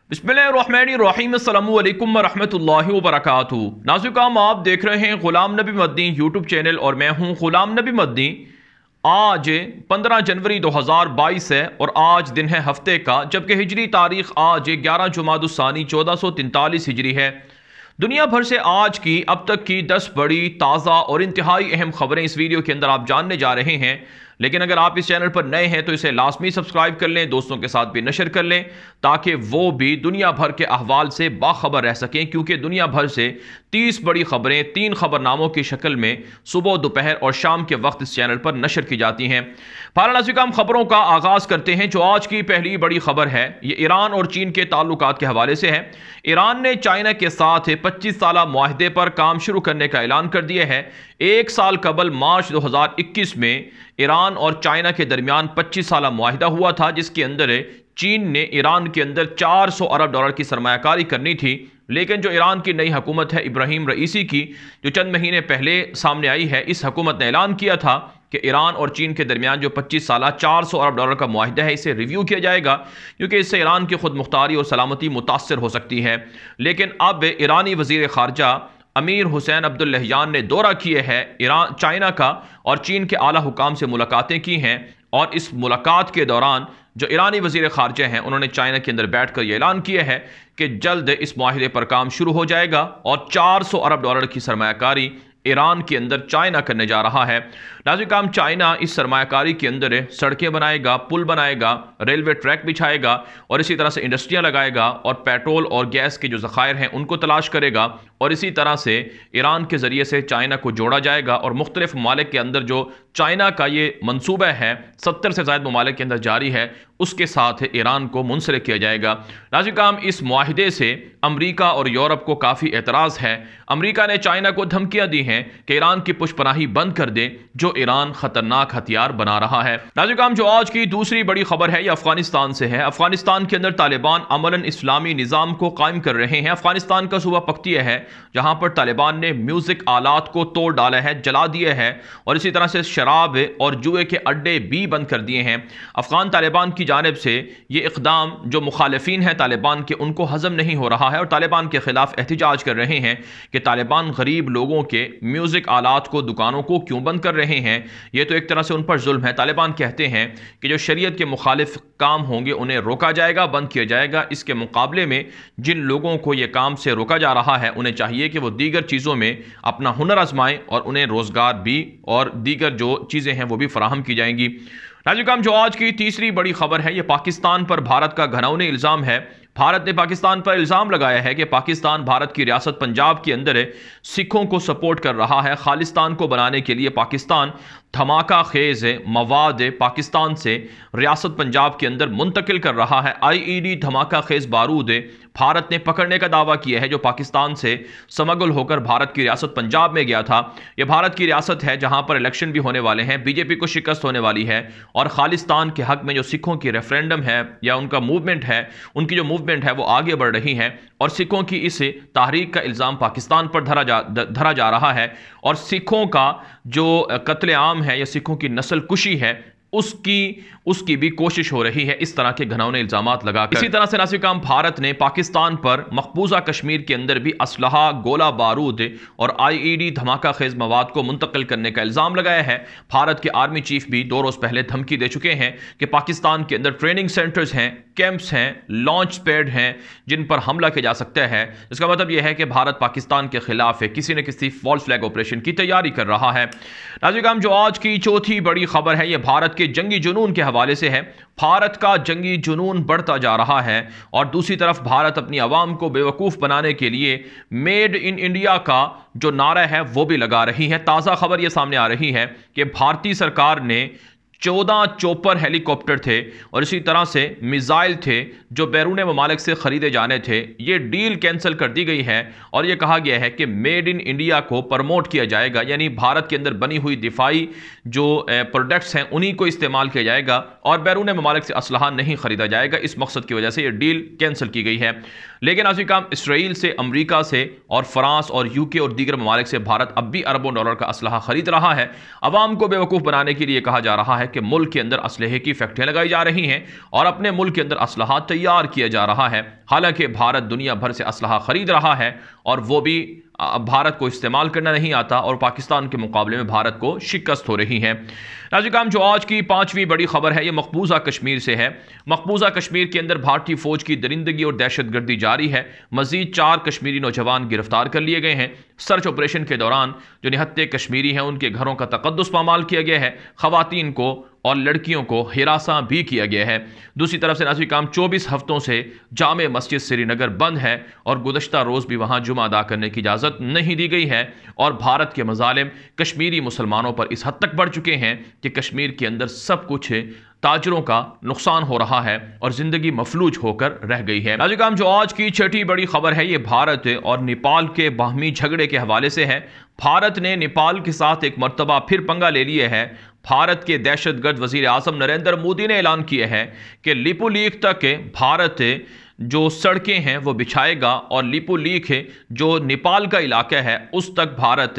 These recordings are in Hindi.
बिस्मिल्लाहिर्रहमानिर्रहीम अस्सलामु अलैकुम वरहमतुल्लाहि वबरकातुहू। नाज़िकाम, आप देख रहे हैं ग़ुलाम नबी मदनी यूट्यूब चैनल और मैं हूं ग़ुलाम नबी मदनी। आज 15 जनवरी 2022 है और आज दिन है हफ्ते का, जबकि हिजरी तारीख आज 11 जुमादुस्सानी 1443 हिजरी है। दुनिया भर से आज की अब तक की 10 बड़ी ताज़ा और इंतहाई अहम खबरें इस वीडियो के अंदर आप जानने जा रहे हैं। लेकिन अगर आप इस चैनल पर नए हैं तो इसे लाजमी सब्सक्राइब कर लें, दोस्तों के साथ भी नशर कर लें ताकि वो भी दुनिया भर के अहवाल से बाखबर रह सकें, क्योंकि दुनिया भर से 30 बड़ी खबरें 3 खबरनामों की शक्ल में सुबह, दोपहर और शाम के वक्त इस चैनल पर नशर की जाती हैं। फारनाज़िकाम, खबरों का आगाज़ करते हैं। जो आज की पहली बड़ी खबर है ये ईरान और चीन के ताल्लुकात के हवाले से है। ईरान ने चाइना के साथ 25 साला मुआहदे पर काम शुरू करने का ऐलान कर दिया है। 1 साल कबल मार्च 2021 में ईरान और चाइना के दरमियान 25 साला मुआहिदा हुआ था, जिसके अंदर चीन ने ईरान के अंदर 400 अरब डॉलर की सरमायाकारी करनी थी। लेकिन जो ईरान की नई हुकूमत है इब्राहिम रईसी की, जो चंद महीने पहले सामने आई है, इस हुकूमत ने ऐलान किया था कि ईरान और चीन के दरमियान जो 25 साला 400 अरब डॉलर का मुआहिदा है इसे रिव्यू किया जाएगा, क्योंकि इससे ईरान की खुद मुख्तारी और सलामती मुतासर हो सकती है। लेकिन अब ईरानी वजीर खारजा अमीर हुसैन अब्दुल्लहियान ने दौरा किए है ईरान, चाइना का, और चीन के आला हुकाम से मुलाकातें की हैं। और इस मुलाकात के दौरान जो ईरानी वजीर खारजा हैं उन्होंने चाइना के अंदर बैठकर यह ऐलान किया है कि जल्द इस मुआहिदे पर काम शुरू हो जाएगा और 400 अरब डॉलर की सरमायाकारी ईरान के अंदर चाइना करने जा रहा है। नाज़िकाम, चाइना इस सरमायाकारी के अंदर सड़कें बनाएगा, पुल बनाएगा, रेलवे ट्रैक बिछाएगा और इसी तरह से इंडस्ट्रियां लगाएगा और पेट्रोल और गैस के जो ज़खायर हैं उनको तलाश करेगा। और इसी तरह से ईरान के ज़रिए से चाइना को जोड़ा जाएगा और मुख्तलिफ ममालिक के अंदर जो चाइना का ये मनसूबा है 70 से ज़ायद ममालिक के अंदर जारी है, उसके साथ ईरान को मुंसलिक किया जाएगा। नाज़िकाम, इस मुआहिदे से अमरीका और यूरोप को काफ़ी एतराज़ है। अमरीका ने चाइना को धमकियां दी हैं कि ईरान की पुष्पनाही बंद कर दे, जो ईरान खतरनाक हथियार बना रहा है। नाज़िकाम, जो आज की दूसरी बड़ी खबर है ये अफगानिस्तान से है। अफगानिस्तान के अंदर तालिबान अमलन इस्लामी निज़ाम को कायम कर रहे हैं। अफगानिस्तान का सूबा पख्तिया है जहां पर तालिबान ने म्यूजिक आलात को तोड़ डाला है, जला दिया है और इसी तरह से शराब और जुए के अड्डे भी बंद कर दिए हैं। अफगान तालिबान की जानिब से ये इकदाम जो मुखालिफिन हैं तालिबान के, उनको हजम नहीं हो रहा है और तालिबान के खिलाफ एहतजाज कर रहे हैं कि तालिबान गरीब लोगों के म्यूजिक आलात को, दुकानों को क्यों बंद कर रहे हैं। ये तो एक तरह से उन पर जुल्म है। तालिबान कहते हैं कि जो शरीयत के मुखालिफ काम होंगे उन्हें रोका जाएगा, बंद किया जाएगा। इसके मुकाबले में जिन लोगों को यह काम से रोका जा रहा है उन्हें चाहिए कि वो दीगर चीज़ों में अपना हुनर आजमाएं और उन्हें रोजगार भी और दीगर जो चीज़ें हैं वो भी फराहम की जाएंगी। नाज़िकाम, जो आज की तीसरी बड़ी खबर है ये पाकिस्तान पर भारत का घिनौना इल्ज़ाम है। भारत ने पाकिस्तान पर इल्ज़ाम लगाया है कि पाकिस्तान भारत की रियासत पंजाब के अंदर सिखों को सपोर्ट कर रहा है। खालिस्तान को बनाने के लिए पाकिस्तान धमाका खेज मवाद पाकिस्तान से रियासत पंजाब के अंदर मुंतकिल कर रहा है। IED धमाका खेज बारूद भारत ने पकड़ने का दावा किया है, जो पाकिस्तान से स्मगल होकर भारत की रियासत पंजाब में गया था। यह भारत की रियासत है जहां पर इलेक्शन भी होने वाले हैं, बीजेपी को शिकस्त होने वाली है और खालिस्तान के हक में जो सिखों की रेफरेंडम है या उनका मूवमेंट है, उनकी जो मूवमेंट है वो आगे बढ़ रही है और सिखों की इस तहरीक का इल्ज़ाम पाकिस्तान पर धरा जा रहा है। और सिखों का जो कत्लेआम है या सिखों की नस्ल कुशी है उसकी भी कोशिश हो रही है इस तरह के घिनौने इल्जामात लगाकर। इसी तरह से नाज़िकाम, भारत ने पाकिस्तान पर मकबूजा कश्मीर के अंदर भी असलहा, गोला बारूद और IED धमाका खेज मवाद को मुंतकिल करने का इल्ज़ाम लगाया है। भारत के आर्मी चीफ भी 2 रोज़ पहले धमकी दे चुके हैं कि पाकिस्तान के अंदर ट्रेनिंग सेंटर्स हैं, कैंप्स हैं, लॉन्च पैड हैं जिन पर हमला किया जा सकता है। इसका मतलब यह है कि भारत पाकिस्तान के खिलाफ किसी न किसी फॉल्स फ्लैग ऑपरेशन की तैयारी कर रहा है। नाज़िकाम, जो आज की चौथी बड़ी खबर है यह भारत के जंगी जुनून के हवाले से है। भारत का जंगी जुनून बढ़ता जा रहा है और दूसरी तरफ भारत अपनी आवाम को बेवकूफ़ बनाने के लिए मेड इन इंडिया का जो नारा है वो भी लगा रही है। ताज़ा खबर यह सामने आ रही है कि भारतीय सरकार ने 14 चोपर हेलीकॉप्टर थे और इसी तरह से मिसाइल थे जो बैरून ममालिक से ख़रीदे जाने थे। ये डील कैंसिल कर दी गई है और ये कहा गया है कि मेड इन इंडिया को प्रमोट किया जाएगा, यानी भारत के अंदर बनी हुई दिफाई जो प्रोडक्ट्स हैं उन्हीं को इस्तेमाल किया जाएगा और बैरून ममालिक से असलहा नहीं ख़रीदा जाएगा। इस मकसद की वजह से ये डील कैंसिल की गई है। लेकिन नाज़रीन इसराइल से, अमेरिका से और फ्रांस और यूके और दीगर ममालिक से भारत अब भी अरबों डॉलर का असलहा खरीद रहा है। अवाम को बेवकूफ़ बनाने के लिए कहा जा रहा है कि मुल्क के अंदर असलहे की फैक्ट्रियाँ लगाई जा रही हैं और अपने मुल्क के अंदर असलहा तैयार किया जा रहा है। हालांकि भारत दुनिया भर से असलहा खरीद रहा है और वो भी भारत को इस्तेमाल करना नहीं आता और पाकिस्तान के मुकाबले में भारत को शिकस्त हो रही है। नाज़रीन जो आज की पांचवी बड़ी खबर है ये मकबूजा कश्मीर से है। मकबूजा कश्मीर के अंदर भारतीय फौज की दरिंदगी और दहशतगर्दी जारी है। मजीद 4 कश्मीरी नौजवान गिरफ्तार कर लिए गए हैं। सर्च ऑपरेशन के दौरान जो निहत्ते कश्मीरी हैं उनके घरों का तकद्दुस पामाल किया गया है। खवातीन को और लड़कियों को हिरासा भी किया गया है। दूसरी तरफ से नाज़रीन 24 हफ्तों से जामे मस्जिद श्रीनगर बंद है और गुज़श्ता रोज़ भी वहाँ जुमा अदा करने की इजाज़त नहीं दी गई है और भारत के मज़ालिम कश्मीरी मुसलमानों पर इस हद तक बढ़ चुके हैं कि कश्मीर के अंदर सब कुछ ताजरों का नुकसान हो रहा है और जिंदगी मफलूज होकर रह गई है। नाज़रीन जो आज की छठी बड़ी खबर है ये भारत और नेपाल के बाहमी झगड़े के हवाले से है। भारत ने नेपाल के साथ एक मर्तबा फिर पंगा ले लिए है। भारत के दहशतगर्द वजीर आज़म नरेंद्र मोदी ने ऐलान किया है कि लिपुलेख तक भारत जो सड़कें हैं वो बिछाएगा और लिपुलेख जो नेपाल का इलाका है उस तक भारत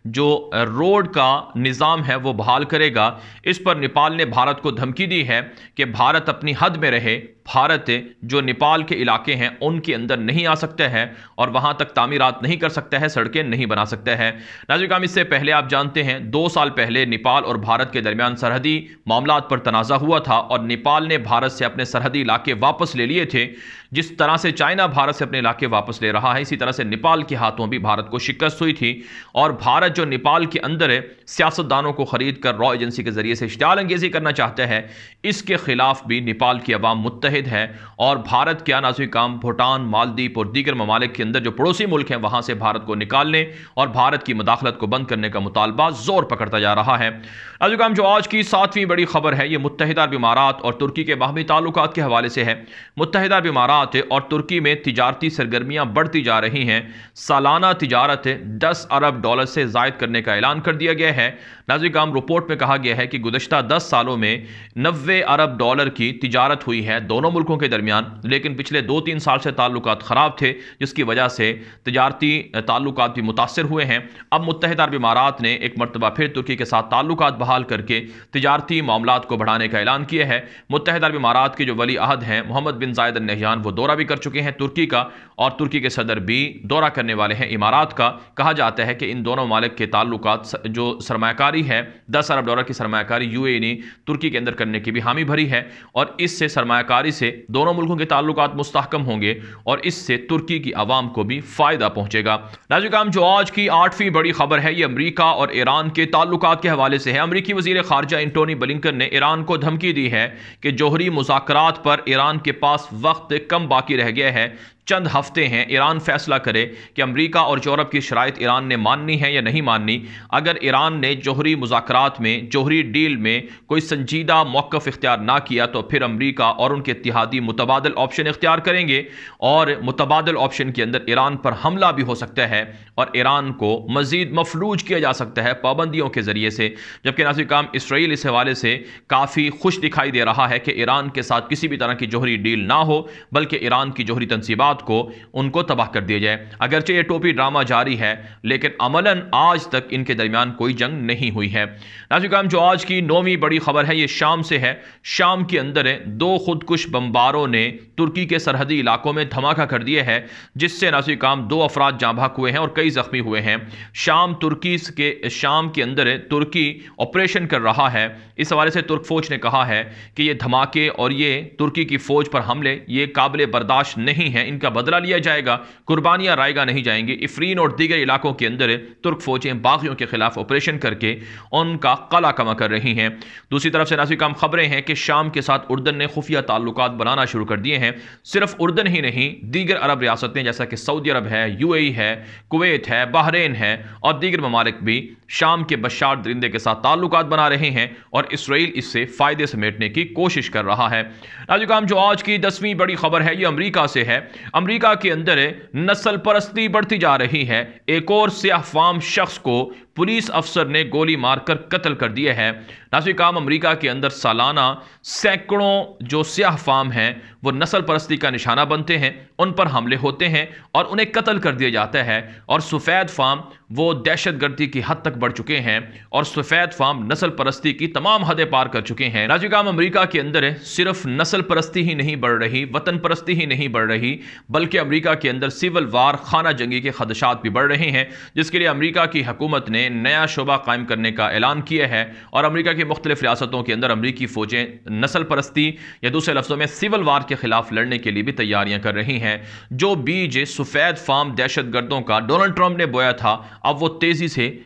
जो रोड का निज़ाम है वो बहाल करेगा। इस पर नेपाल ने भारत को धमकी दी है कि भारत अपनी हद में रहे। भारत जो नेपाल के इलाके हैं उनके अंदर नहीं आ सकता है और वहाँ तक तामीरात नहीं कर सकता है, सड़कें नहीं बना सकता है। नाज़रीन इससे पहले आप जानते हैं 2 साल पहले नेपाल और भारत के दरमियान सरहदी मामलात पर तनाज़ा हुआ था और नेपाल ने भारत से अपने सरहदी इलाके वापस ले लिए थे। जिस तरह से चाइना भारत से अपने इलाके वापस ले रहा है इसी तरह से नेपाल के हाथों भी भारत को शिकस्त हुई थी और भारत जो नेपाल के अंदर सियासतदानों को खरीद कर रॉ एजेंसी के जरिए से इश्तिहार अंगेजी करना चाहता है, इसके खिलाफ भी नेपाल की अवाम मुत्तहिद है। और भारत क्या नाज़रीन भूटान, मालदीव और दीगर ममालिक के अंदर जो पड़ोसी मुल्क हैं वहां से भारत को निकालने और भारत की मुदाखलत को बंद करने का मुतालबा जोर पकड़ता जा रहा है। नाज़रीन जो आज की 7वीं बड़ी खबर है ये मुत्तहिदा अरब इमारात और तुर्की के बाहमी ताल्लुकात के हवाले से है। मुत्तहिदा अरब इमारात और तुर्की में तिजारती सरगर्मियां बढ़ती जा रही हैं। सालाना तिजारत $10 अरब से जायद करने का ऐलान कर दिया गया है। नाज़रीन रिपोर्ट में कहा गया है कि गुज़श्ता 10 सालों में $90 अरब की तिजारत हुई है दोनों मुल्कों के दरमियान, लेकिन पिछले 2-3 साल से ताल्लुकात ख़राब थे जिसकी वजह से तिजारती ताल्लुकात भी मुतासर हुए हैं। अब मुत्तहिदा अरब इमारात ने एक मरतबा फिर तुर्की के साथ ताल्लुकात बहाल करके तिजारती मामलात को बढ़ाने का ऐलान किया है। मुत्तहिदा अरब इमारात के जो वली अहद हैं मोहम्मद बिन जायद अल नहयान वो दौरा भी कर चुके हैं तुर्की का और तुर्की के सदर भी दौरा करने वाले हैं इमारात का। कहा जाता है कि इन दोनों ममालिक के ताल्लुकात जो सरमायाकारी है $10 अरब की सरमायाकारी यूएई ने तुर्की के अंदर करने की भी हामी भरी है और इससे सरमायाकारी से दोनों मुल्कों के ताल्लुकात मुस्तहकम होंगे और इससे तुर्की की आवाम को भी फायदा पहुंचेगा। नाज़रीन जो आज की 8वीं बड़ी खबर है ये अमेरिका और ईरान के ताल्लुकात के हवाले से है। अमेरिकी वजीर खारजा एंटोनी ब्लिंकन ने ईरान को धमकी दी है कि जोहरी मुज़ाकरात पर ईरान के पास वक्त कम बाकी रह गया है, चंद हफ्ते हैं, ईरान फैसला करे कि अमेरिका और यूरोप की शराइत ईरान ने माननी है या नहीं माननी। अगर ईरान ने जोहरी मुज़ाकरात में, जोहरी डील में कोई संजीदा मौक़िफ़ इख्तियार ना किया तो फिर अमेरिका और उनके इत्तिहादी मुतबादल ऑप्शन इख्तियार करेंगे और मुतबादल ऑप्शन के अंदर ईरान पर हमला भी हो सकता है और ईरान को मज़ीद मफलूज किया जा सकता है पाबंदियों के ज़रिए से। जबकि नाज़रीन इसराइल इस हवाले से काफ़ी खुश दिखाई दे रहा है कि ईरान के साथ किसी भी तरह की जोहरी डील ना हो बल्कि ईरान की जोहरी तनसीबात को उनको तबाह कर दिया जाए। अगरचे ये टोपी ड्रामा जारी है लेकिन अमलन आज तक इनके दरमियान कोई जंग नहीं हुई है। नाज़रीन जो आज की 9वीं बड़ी खबर है ये शाम से है। शाम के अंदर 2 खुदकुश बमबारों ने तुर्की के सरहदी इलाकों में धमाका कर दिया है जिससे नाज़रीन 2 अफराद जाँ भाग हुए हैं और कई जख्मी हुए हैं। शाम के अंदर तुर्की ऑपरेशन कर रहा है। इस हवाले से तुर्क फौज ने कहा है कि ये धमाके और ये तुर्की की फौज पर हमले ये काबिल बर्दाश्त नहीं है, इनका बदला लिया जाएगा, कुर्बानियां रायगा नहीं जाएंगी। इफरीन और दीगर इलाकों के अंदर तुर्क फौजें बागियों के खिलाफ ऑपरेशन करके उनका कला कमा कर रही हैं। दूसरी तरफ से नाज़रीन खबरें हैं कि शाम के साथ उर्दन ने खुफिया ताल्लुकात बनाना शुरू कर दिए हैं। सिर्फ उर्दन ही नहीं दीगर अरब रियासतें जैसा कि सऊदी अरब है, यूएई है, कुवैत है, बहरीन है और दीगर ममालिक भी शाम के बशार दरिंदे के साथ ताल्लुकात बना रहे हैं और इसराइल इससे फायदे समेटने की कोशिश कर रहा है। नाज़रीन जो आज की 10वीं बड़ी खबर है ये अमेरिका से है। अमेरिका के अंदर नस्ल परस्ती बढ़ती जा रही है। एक और सियाह फाम शख्स को पुलिस अफसर ने गोली मारकर कत्ल कर दिया है। नाज़रीन काम अमेरिका के अंदर सालाना सैकड़ों जो स्याह फार्म हैं वो नस्ल परस्ती का निशाना बनते हैं, उन पर हमले होते हैं और उन्हें कत्ल कर दिया जाता है। और सफ़ेद फार्म वो दहशतगर्दी की हद तक बढ़ चुके हैं और सफ़ेद फार्म नस्ल परस्ती की तमाम हदें पार कर चुके हैं। नाज़रीन काम अमेरिका के अंदर है सिर्फ नस्ल परस्ती ही नहीं बढ़ रही, वतन परस्ती ही नहीं बढ़ रही, बल्कि अमेरिका के अंदर सिविल वार, खाना जंगी के खदशात भी बढ़ रहे हैं, जिसके लिए अमेरिका की हुकूमत ने नया शोबा कायम करने का ऐलान किया है। और अमेरिका की मुख्तलिफ रियासतों के अंदर अमेरिकी फौजें नस्ल परस्ती या दूसरे लफ्ज़ों में सिविल वार के खिलाफ लड़ने के लिए भी तैयारियां कर रही हैं। जो बीज सफ़ेद फार्म दहशतगर्दों का डोनाल्ड ट्रंप ने बोया था, अब वो तेज़ी से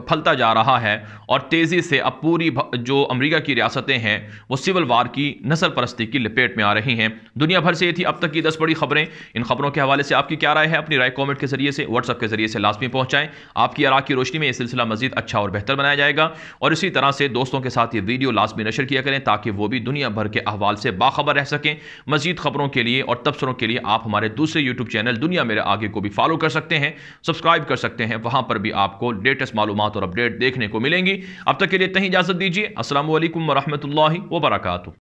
फलता जा रहा है और तेज़ी से अब पूरी जो अमेरिका की रियासतें हैं वो सिविल वार की, नस्ल परस्ती की लपेट में आ रही हैं। दुनिया भर से ये थी अब तक की 10 बड़ी खबरें। इन खबरों के हवाले से आपकी क्या राय है? अपनी राय कमेंट के जरिए से, व्हाट्सएप के जरिए से लाजमी पहुंचाएं। आपकी आरा की रोशनी में यह सिलसिला मजीद अच्छा और बेहतर बनाया जाएगा। और इसी तरह से दोस्तों के साथ ये वीडियो लाजमी नशर किया करें ताकि वो भी दुनिया भर के अहवाल से बाखबर रह सकें। मजीद खबरों के लिए और तबसरों के लिए आप हमारे दूसरे यूट्यूब चैनल दुनिया मेरे आगे को भी फॉलो कर सकते हैं, सब्सक्राइब कर सकते हैं। वहां पर भी आपको लेटेस्ट मालूमात और अपडेट देखने को मिलेंगी। अब तक के लिए इतनी इजाजत दीजिए। अस्सलामु अलैकुम व रहमतुल्लाहि व बरकातुहू।